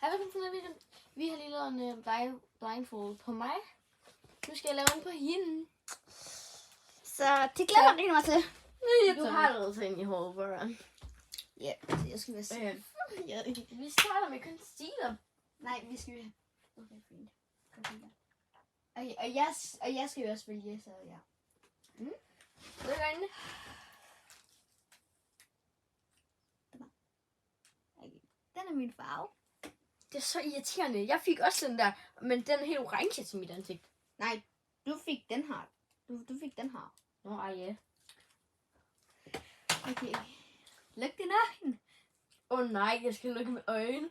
Hej, velkommen til den video. Vi har lige lavet en blindfold på mig. Nu skal jeg lave en på hende. Så det glæder jeg rigtig meget til. Du har lavet ting i håret, Brian. Ja, jeg skal være sikker. Vi starter med concealer. Nej, vi skal have. Okay, fint. Okay, og jeg skal jo også vælge, så ja. Luk øjnene. Okay. Den er min farve. Det er så irriterende. Jeg fik også den der, men den er helt orange til mit ansigt. Nej, du fik den her. Du fik den her. Nå, ja. Okay. Luk din øjne. Nej, jeg skal lukke med øjne.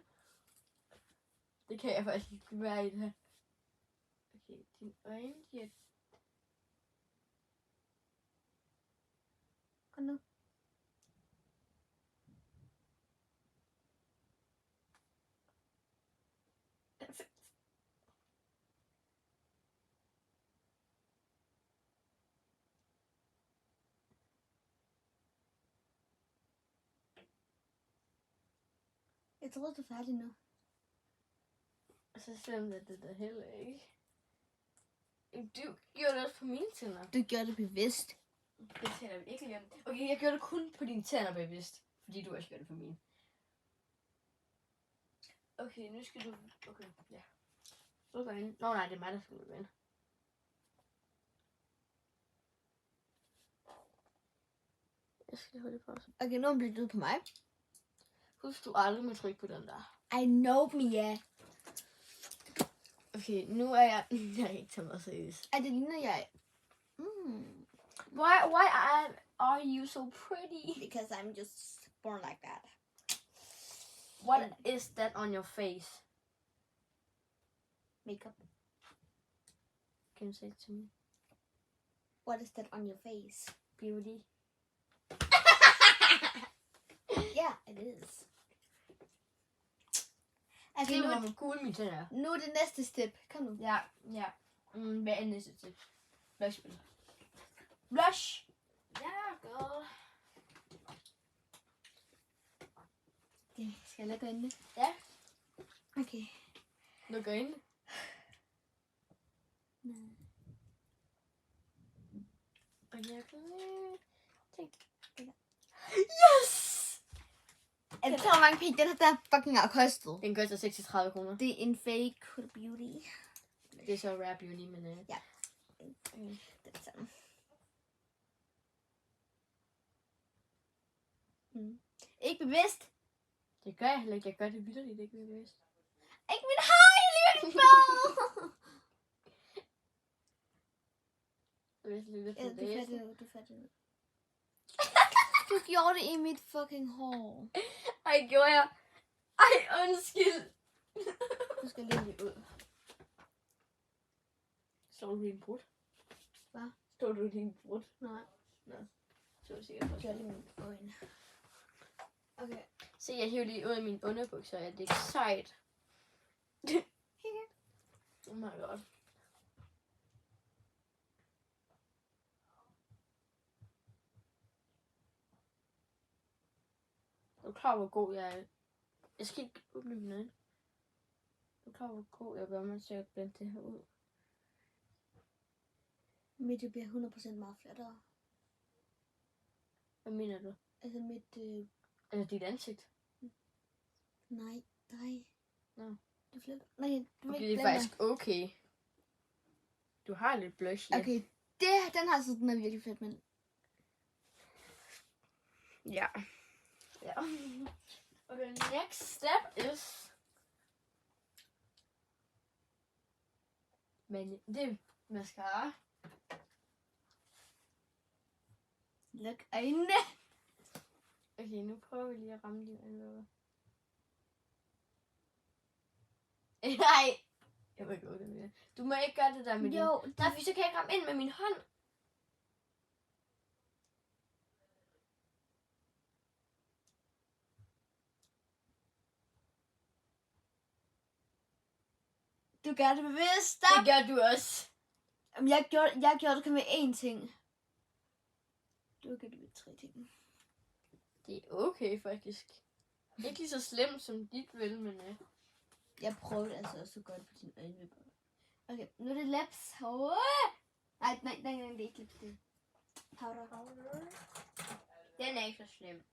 Det kan jeg faktisk ikke være i det her. Okay, dine øjne, de er... Kom nu. Jeg tror, du er færdig nu. Så slemt er det der heller ikke. Du gjorde det også på mine tænder. Du gjorde det bevidst. Det taler vi ikke lige om. Okay, jeg gjorde det kun på dine tænder bevidst. Fordi du også gjorde det på mine. Okay, nu skal du... Okay, ja. Luk øjnene. Nå nej, det er mig, der skal lukke øjnene. Jeg skal lige holde det pause. Okay, nu bliver du på mig. Husk, du aldrig må trykke på den der. I know, Mia. Okay, nu er jeg... Jeg er ikke så meget seriøs. Det ligner jeg. Why are you so pretty? Because I'm just born like that. What is that on your face? Makeup. Can you say it to me? What is that on your face? Beauty. Yeah, it is. Okay, Det var cool, min tænder. nu er det næste step. Kom nu. Ja. Hvad er næste step? Blush. Blush! Ja, girl. Okay, skal jeg lukke øjnene? Ja. Okay. Luk øjnene. Og jeg kan Yes! Jeg tror mange penge, den her der fucking har kostet. Den koster 36 kroner. Det er en fake beauty. Det er så Rare Beauty, men... Ja. Det er sådan. Ikke bevidst. Det gør jeg heller ikke. Jeg gør det vitterligt ikke bevidst. Ikke min hår, jeg lige min bad. Du er færdig. Du gjorde det i mit fucking hår. Ej, gjorde jeg? Ej, undskyld. Du skal lige ud. Står du i en brud? Hvad? Står du i en brud? Nej. Nå. Så er det sikkert Jeg gør det i mine øjne. Okay. Se, jeg hiver lige ud af mine underbukser. Ja, det er sejt. Oh my god. Du er klar, hvor god jeg er. Jeg skal ikke åbne mine øjne. Du er klar, hvor god jeg gør, mens jeg blender det her ud. Mit bliver 100% meget flattere. Hvad mener du? Altså mit... Altså dit ansigt? Nej, dig. Nå. Du fletter. Nej, du Okay, det er faktisk okay. Du har lidt blush, ja. Okay, den har så den er virkelig fedt, men... Ja. Ja. Okay, next step is... Men det er mascara. Luk øjnene. Okay, nu prøver vi lige at ramme dine øjenlåger. Nej! Jeg må ikke gøre det mere. Du må ikke gøre det der med Jo, din... Nej, for så kan jeg ikke ramme ind med min hånd. Du gør det bevidst. Stop. Det gør du også. Jeg gjorde det kun med én ting. Du gør det med 3 ting. Det er okay, faktisk. Ikke lige så slemt som dit vel, men... Jeg prøvede altså også så godt på dine øjenvipper. Okay, nu er det lips. Nej, det er ikke lips. Det er powder. Den er ikke så slem.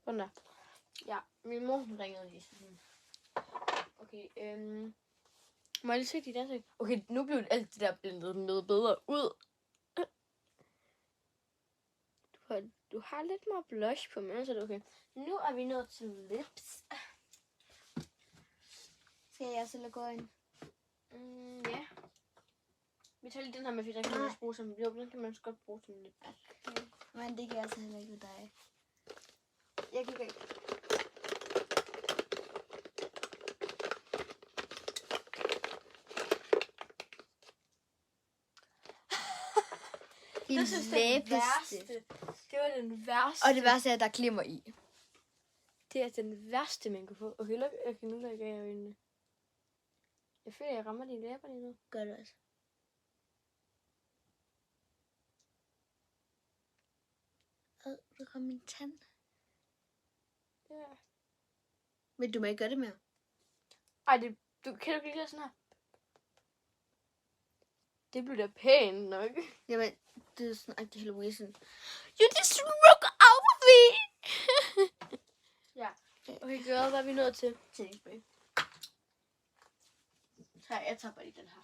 Sådan der. Ja, min mor hun ringede lige sådan. Okay, må jeg lige se dit ansigt? Okay, nu blev alt det der blendet noget bedre ud. Du har lidt mere blush på, men så er det okay. Nu er vi nået til lips. Skal jeg så gå ind? Ja. Vi tager lige den her med, fordi den kan man også bruge som jo, den kan man også godt bruge som lip. Okay. Men det kan jeg altså heller ikke med dig. Jeg kan ikke. Det synes det værste. Det var den værste. Og det værste er, at der glimmer i. Det er den værste, man kan få. Okay, nu lukker jeg øjnene. Jeg føler, jeg rammer dine læber lige nu. Gør det også. Du rammer min tand. Ja. Men du må ikke gøre det mere. Ej, kan du ikke lide sådan her? Det blev da pænt nok. Jamen, det er sådan rigtig Halloween. You just broke out of me! Ja. Okay, girl, hvad er vi nået til? Tændingsspray. Jeg tager bare lige den her.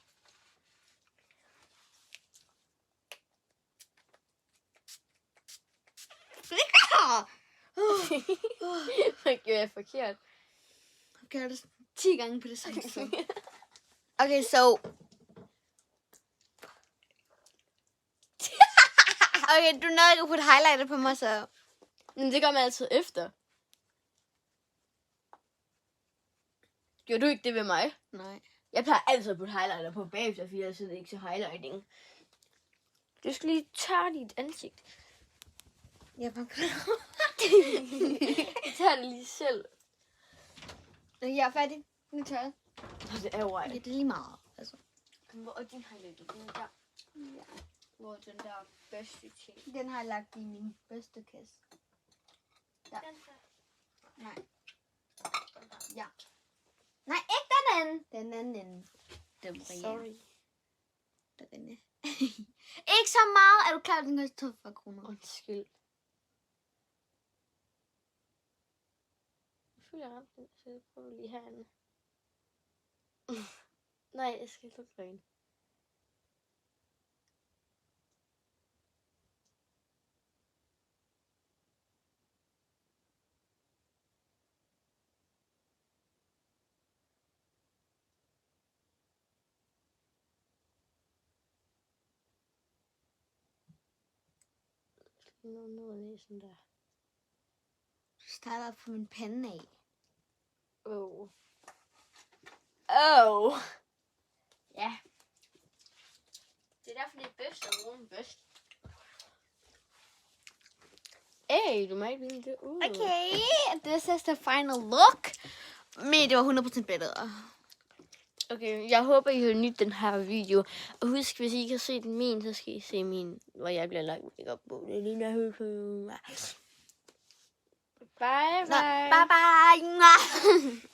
Hvad gjorde jeg forkert? Jeg gør det 10 gange på det samme sted. Okay, so... Okay, du nåede ikke at putte highlighter på mig, så... Men det gør man altid efter. Gjorde du ikke det ved mig? Nej. Jeg plejer altid at putte highlighter på bagefter, fordi jeg sidder ikke til highlighting. Du skal lige tørre dit ansigt. Jeg bare... Jeg tager det lige selv. Jeg er færdig. Nu tør jeg. Det er jo Ja, det er lige meget. Altså. Hvor er din highlighter? Den er der. Ja. Hvor er den der bedste ting? Den har jeg lagt i min bedste kasse. Ja. Den her. Nej. Den her. Ja. Nej, ikke den anden. Den anden. Den Sorry. Den er. Ikke så meget. Er du klar, at den koster 12 kroner? Undskyld. Jeg føler, jeg ramte den, så jeg prøver lige herinde. Nej, jeg skal lukke øjnene. Ned ad næsen der. Du starter på min pande af. Oh. Ja. Det er derfor, det er bedst at bruge den bedst. Hey, du må ikke vide det. Okay, this is the final look. Men det var 100% bedre. Okay, jeg håber, I har nydt den her video. Og husk, hvis I ikke har set min, så skal I se min, hvor jeg bliver lagt makeup på. Det er lige der Bye bye. Bye bye.